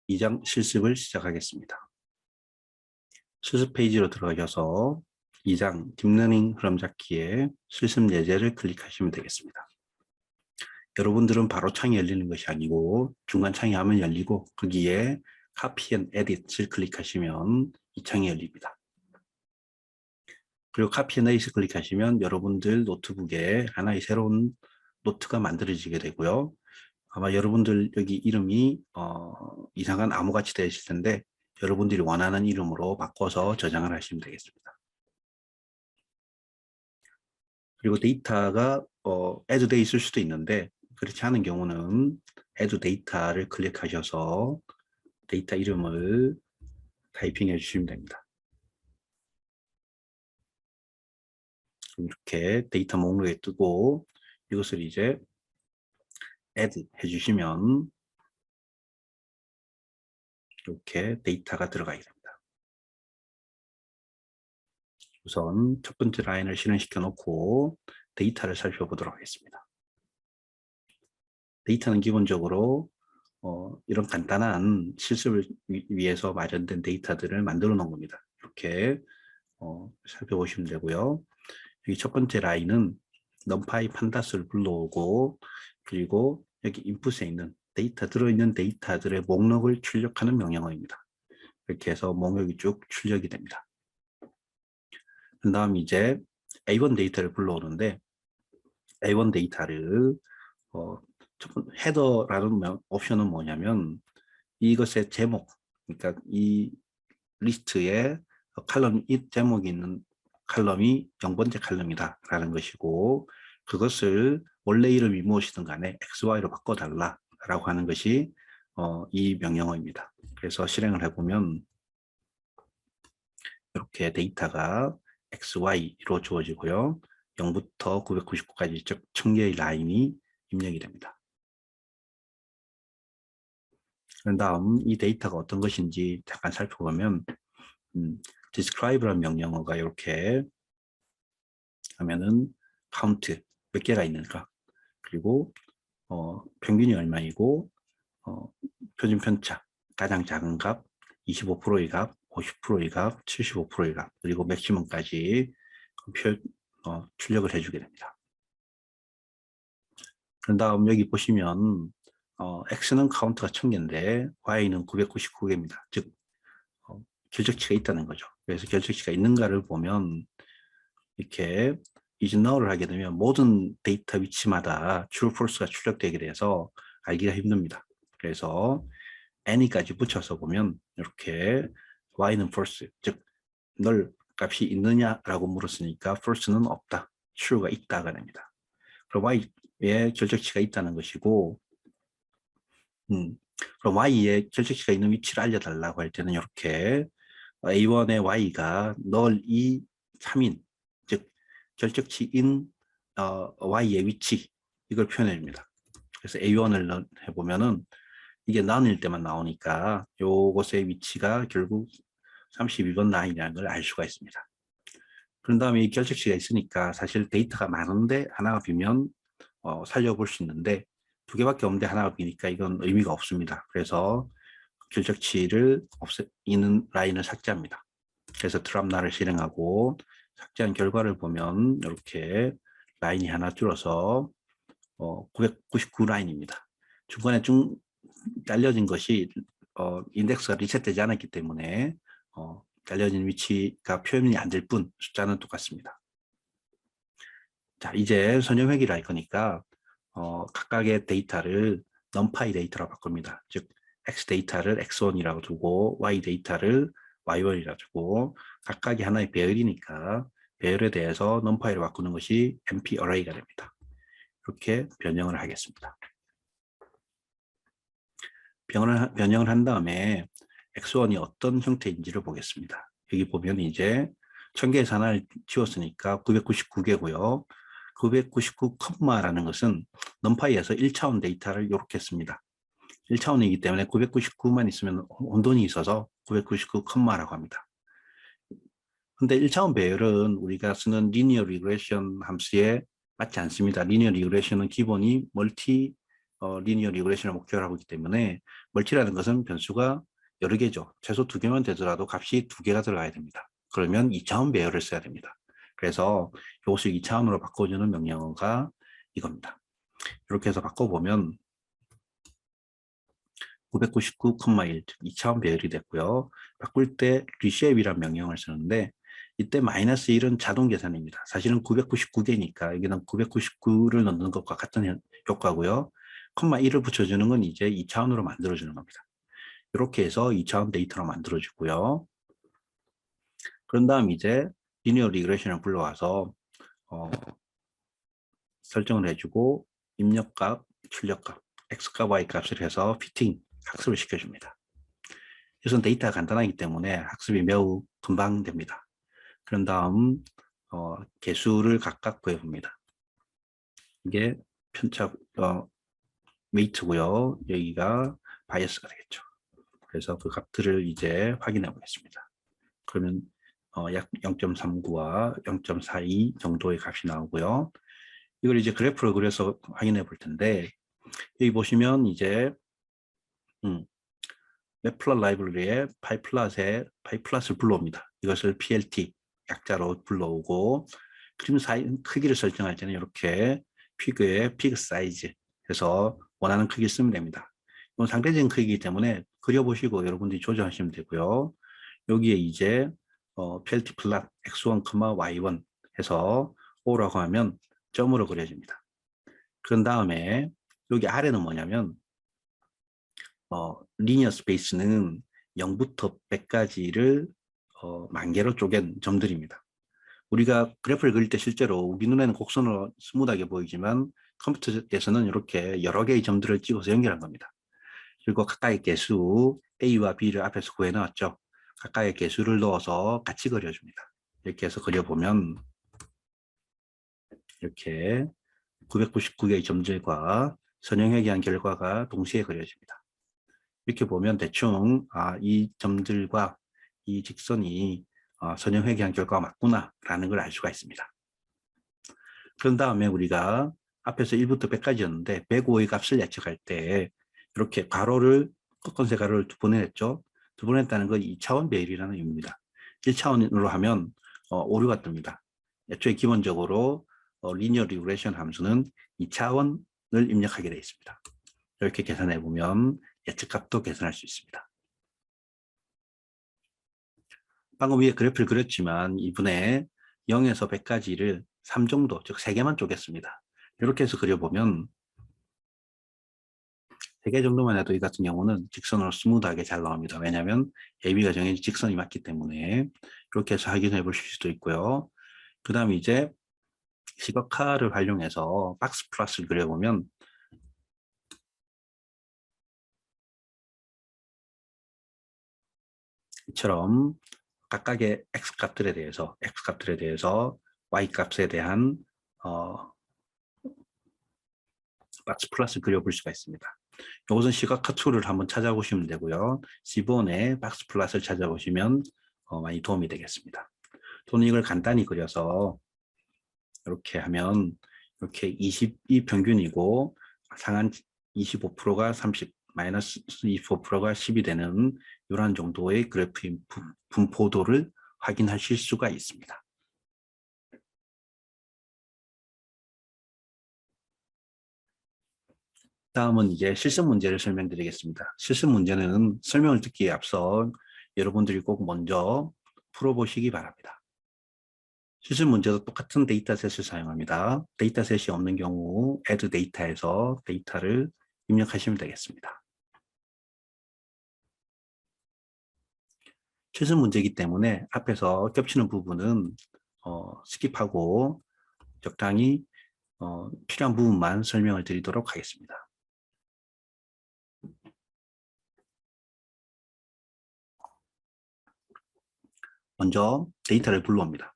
2장 실습을 시작하겠습니다. 실습 페이지로 들어가셔서 2장 딥러닝 흐름 잡기의 실습 예제를 클릭하시면 되겠습니다. 여러분들은 바로 창이 열리는 것이 아니고 중간 창이 화면 열리고 거기에 Copy and Edit을 클릭하시면 이 창이 열립니다. 그리고 Copy and Edit 클릭하시면 여러분들 노트북에 하나의 새로운 노트가 만들어지게 되고요. 아마 여러분들 여기 이름이 이상한 암호같이 되어 있을 텐데 여러분들이 원하는 이름으로 바꿔서 저장을 하시면 되겠습니다. 그리고 데이터가 add 돼 있을 수도 있는데 그렇지 않은 경우는 add 데이터를 클릭하셔서 데이터 이름을 타이핑해 주시면 됩니다. 이렇게 데이터 목록에 뜨고 이것을 이제 add 해주시면 이렇게 데이터가 들어가게 됩니다. 우선 첫 번째 라인을 실행시켜 놓고 데이터를 살펴보도록 하겠습니다. 데이터는 기본적으로 이런 간단한 실습을 위해서 마련된 데이터들을 만들어 놓은 겁니다. 이렇게 살펴보시면 되고요. 여기 첫 번째 라인은 numpy 판다스를 불러오고 그리고 여기 인풋에 있는 데이터 들어있는 데이터들의 목록을 출력하는 명령어입니다. 이렇게 해서 목록이 쭉 출력이 됩니다. 그 다음 이제 A1 데이터를 불러오는데 A1 데이터를 헤더라는 옵션은 뭐냐면 이것의 제목, 그러니까 이 리스트에 칼럼 이 제목이 있는 칼럼이 0번째 칼럼이다 라는 것이고 그것을 원래 이름이 무엇이든 간에 XY로 바꿔달라 라고 하는 것이 이 명령어입니다. 그래서 실행을 해보면 이렇게 데이터가 XY로 주어지고요. 0부터 999까지 즉 1000개의 라인이 입력이 됩니다. 그런 다음 이 데이터가 어떤 것인지 잠깐 살펴보면 describe라는 명령어가 이렇게 하면은 count 몇 개가 있는가 그리고 평균이 얼마이고 표준 편차 가장 작은 값 25%의 값 50%의 값 75%의 값 그리고 맥시멈까지 출력을 해주게 됩니다. 그런 다음 여기 보시면 X는 카운트가 1000개인데 Y는 999개입니다. 즉 결적치가 있다는 거죠. 그래서 결적치가 있는가를 보면 이렇게 is null을 하게 되면 모든 데이터 위치마다 true, false가 출력되게 돼서 알기가 힘듭니다. 그래서 any까지 붙여서 보면 이렇게 y는 false, 즉 null 값이 있느냐라고 물었으니까 false는 없다, true가 있다가 됩니다. 그럼 y에 결적치가 있다는 것이고 그럼 y에 결적치가 있는 위치를 알려달라고 할 때는 이렇게 A1의 y가 null 2, 3인 즉 결적치인 y의 위치 이걸 표현해 줍니다. 그래서 A1을 해보면은 이게 none일 때만 나오니까 요것의 위치가 결국 32번 라인이라는 걸 알 수가 있습니다. 그런 다음에 이 결적치가 있으니까 사실 데이터가 많은데 하나가 비면 살려볼 수 있는데 두 개밖에 없는데 하나가 비니까 이건 의미가 없습니다. 그래서 결적치를 없애는 라인을 삭제합니다. 그래서 드랍날을 실행하고 삭제한 결과를 보면 이렇게 라인이 하나 줄어서 999라인입니다. 중간에 좀 잘려진 것이 인덱스가 리셋되지 않았기 때문에 잘려진 위치가 표현이 안 될 뿐 숫자는 똑같습니다. 자, 이제 선형회귀를 할 거니까 각각의 데이터를 numpy 데이터로 바꿉니다. 즉 x 데이터를 x1이라고 두고 y 데이터를 y1이라고 두고 각각이 하나의 배열이니까 배열에 대해서 numpy로 바꾸는 것이 np array가 됩니다. 이렇게 변형을 하겠습니다. 변형을 한 다음에 x1이 어떤 형태인지를 보겠습니다. 여기 보면 이제 1000개에서 하나를 지웠으니까 999개고요. 999, 라는 것은 numpy에서 1차원 데이터를 이렇게 씁니다. 1차원이기 때문에 999만 있으면 혼돈이 있어서 999, 라고 합니다. 근데 1차원 배열은 우리가 쓰는 리니어 리그레션 함수에 맞지 않습니다. 리니어 리그레션은 기본이 멀티 리니어 리그레션을 목표로 하고 있기 때문에 멀티라는 것은 변수가 여러 개죠. 최소 2개만 되더라도 값이 2개가 들어가야 됩니다. 그러면 2차원 배열을 써야 됩니다. 그래서 이것을 2차원으로 바꿔주는 명령어가 이겁니다. 이렇게 해서 바꿔보면 999,1 즉 2차원 배열이 됐고요. 바꿀 때 reshape이라는 명령을 쓰는데 이때 마이너스 1은 자동 계산입니다. 사실은 999개니까 여기는 999를 넣는 것과 같은 효과고요. 콤마 1을 붙여주는 건 이제 2차원으로 만들어주는 겁니다. 이렇게 해서 2차원 데이터로 만들어주고요. 그런 다음 이제 리니어 리그레션을 불러와서 설정을 해주고 입력값, 출력값, x값, y값을 해서 피팅, 학습을 시켜줍니다. 우선 데이터가 간단하기 때문에 학습이 매우 금방 됩니다. 그런 다음 개수를 각각 구해봅니다. 이게 편차 웨이트고요. 여기가 바이어스가 되겠죠. 그래서 그 값들을 이제 확인해 보겠습니다. 그러면 약 0.39와 0.42 정도의 값이 나오고요. 이걸 이제 그래프를 그려서 확인해 볼 텐데 여기 보시면 이제 맵플롯 라이브러리에 파이플롯을 불러옵니다. 이것을 PLT 약자로 불러오고 그림 크기를 설정할 때는 이렇게 피그 사이즈 해서 원하는 크기 쓰면 됩니다. 이건 상대적인 크기이기 때문에 그려보시고 여러분들이 조정하시면 되고요. 여기에 이제 PLT 플랫 x1, y1 해서 O라고 하면 점으로 그려집니다. 그런 다음에 여기 아래는 뭐냐면 리니어 스페이스는 0부터 100까지를 만 개로 쪼갠 점들입니다. 우리가 그래프를 그릴 때 실제로 우리 눈에는 곡선으로 스무드하게 보이지만 컴퓨터에서는 이렇게 여러 개의 점들을 찍어서 연결한 겁니다. 그리고 각각의 개수 A와 B를 앞에서 구해놨죠. 각각의 개수를 넣어서 같이 그려줍니다. 이렇게 해서 그려보면 이렇게 999개의 점들과 선형회귀한 결과가 동시에 그려집니다. 이렇게 보면 대충 이 점들과 이 직선이 선형회귀한 결과가 맞구나 라는 걸 알 수가 있습니다. 그런 다음에 우리가 앞에서 1부터 100까지였는데 105의 값을 예측할 때 이렇게 가로를 꺾은세 가로를 2번 했죠. 2번 했다는 건 2차원 배열이라는 의미입니다. 1차원으로 하면 오류가 뜹니다. 애초에 기본적으로 리니어 리그레션 함수는 2차원을 입력하게 되어 있습니다. 이렇게 계산해 보면 예측값도 계산할 수 있습니다. 방금 위에 그래프를 그렸지만 이분에 0에서 100까지를 3 정도, 즉 3개만 쪼갰습니다. 이렇게 해서 그려보면 3개 정도만 해도 이 같은 경우는 직선으로 스무드하게 잘 나옵니다. 왜냐하면 AB가 정해진 직선이 맞기 때문에 이렇게 해서 확인해 보실 수도 있고요. 그 다음 이제 시각화를 활용해서 박스 플러스를 그려보면 이처럼 각각의 x값들에 대해서 y값에 대한 박스 플러스를 그려볼 수가 있습니다. 이것은 시각화 툴을 한번 찾아보시면 되고요. 지본에 박스 플러스를 찾아보시면 많이 도움이 되겠습니다. 또는 이걸 간단히 그려서 이렇게 하면 이렇게 20이 평균이고 상한 25%가 30, 마이너스 25%가 10이 되는 이런 정도의 그래프 분포도를 확인하실 수가 있습니다. 다음은 이제 실습 문제를 설명드리겠습니다. 실습 문제는 설명을 듣기에 앞서 여러분들이 꼭 먼저 풀어보시기 바랍니다. 실습 문제도 똑같은 데이터셋을 사용합니다. 데이터셋이 없는 경우 add 데이터에서 데이터를 입력하시면 되겠습니다. 실습 문제이기 때문에 앞에서 겹치는 부분은 스킵하고 적당히 필요한 부분만 설명을 드리도록 하겠습니다. 먼저 데이터를 불러옵니다.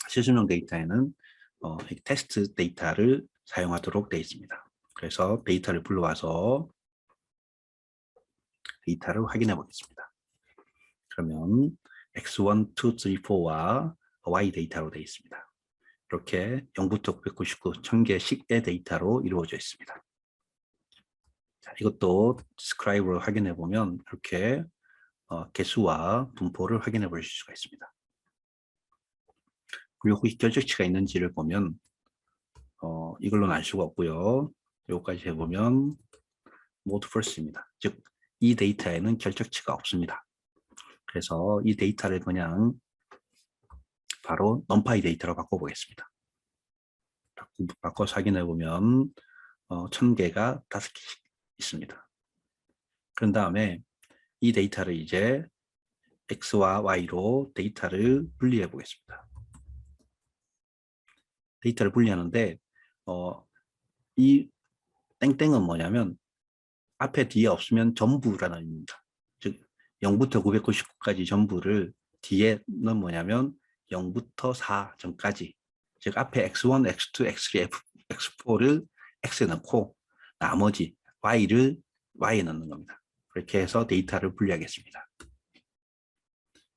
실습용 데이터에는 테스트 데이터를 사용하도록 되어 있습니다. 그래서 데이터를 불러와서 데이터를 확인해 보겠습니다. 그러면 x1, 2, 3, 4와 y 데이터로 되어 있습니다. 이렇게 0부터 999, 1000개씩의 데이터로 이루어져 있습니다. 자, 이것도 스크라이브로 확인해 보면 이렇게 개수와 분포를 확인해 보실 수가 있습니다. 그리고 혹시 결정치가 있는지를 보면 이걸로는 알 수가 없고요. 여기까지 해보면 mode first입니다. 즉, 이 데이터에는 결정치가 없습니다. 그래서 이 데이터를 그냥 바로 numpy 데이터로 바꿔보겠습니다. 바꿔서 확인해 보면 1000개가 5개씩 있습니다. 그런 다음에 이 데이터를 이제 X와 Y로 데이터를 분리해 보겠습니다. 데이터를 분리하는데 이 땡땡은 뭐냐면 앞에 뒤에 없으면 전부라는 의미입니다. 즉 0부터 999까지 전부를 뒤에는 뭐냐면 0부터 4 전까지, 즉 앞에 X1, X2, X3, X4를 X에 넣고 나머지 Y를 Y에 넣는 겁니다. 그렇게 해서 데이터를 분리하겠습니다.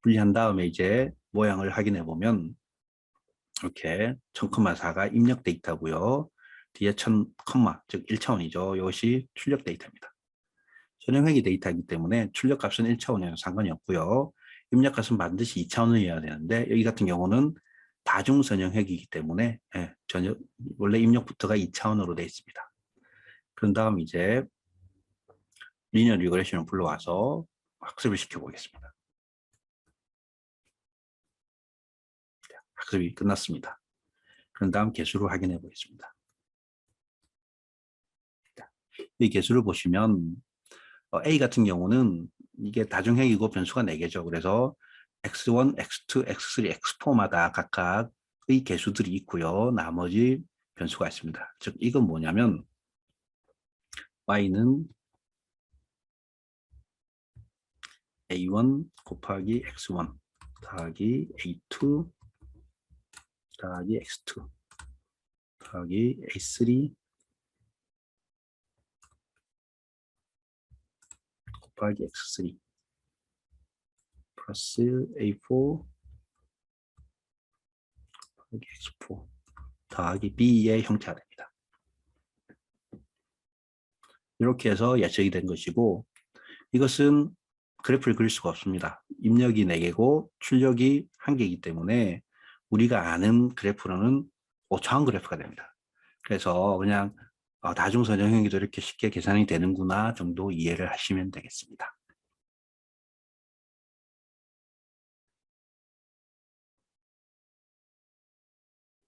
분리한 다음에 이제 모양을 확인해 보면 이렇게 1000,4가 입력 데이터고요. 뒤에 1000, 즉 1차원이죠. 이것이 출력 데이터입니다. 선형회귀 데이터이기 때문에 출력값은 1차원이어서 상관이 없고요. 입력값은 반드시 2차원이어야 되는데 여기 같은 경우는 다중선형회귀이기 때문에 전혀 원래 입력부터가 2차원으로 되어 있습니다. 그런 다음 이제 리니어 리그레션을 불러와서 학습을 시켜보겠습니다. 학습이 끝났습니다. 그런 다음 개수를 확인해 보겠습니다. 이 개수를 보시면 A 같은 경우는 이게 다중행이고 변수가 4개죠. 그래서 x1, x2, x3, x4마다 각각의 개수들이 있고요. 나머지 변수가 있습니다. 즉 이건 뭐냐면 y는 a1 곱하기 x1 더하기 a2 더하기 x2 더하기 a3 곱하기 x3 플러스 a4 곱하기 x4 더하기 b의 형태가 됩니다. 이렇게 해서 예측이 된 것이고, 이것은 그래프를 그릴 수가 없습니다. 입력이 4개고 출력이 1개이기 때문에 우리가 아는 그래프로는 오차원 그래프가 됩니다. 그래서 그냥 다중선형행위도 이렇게 쉽게 계산이 되는구나 정도 이해를 하시면 되겠습니다.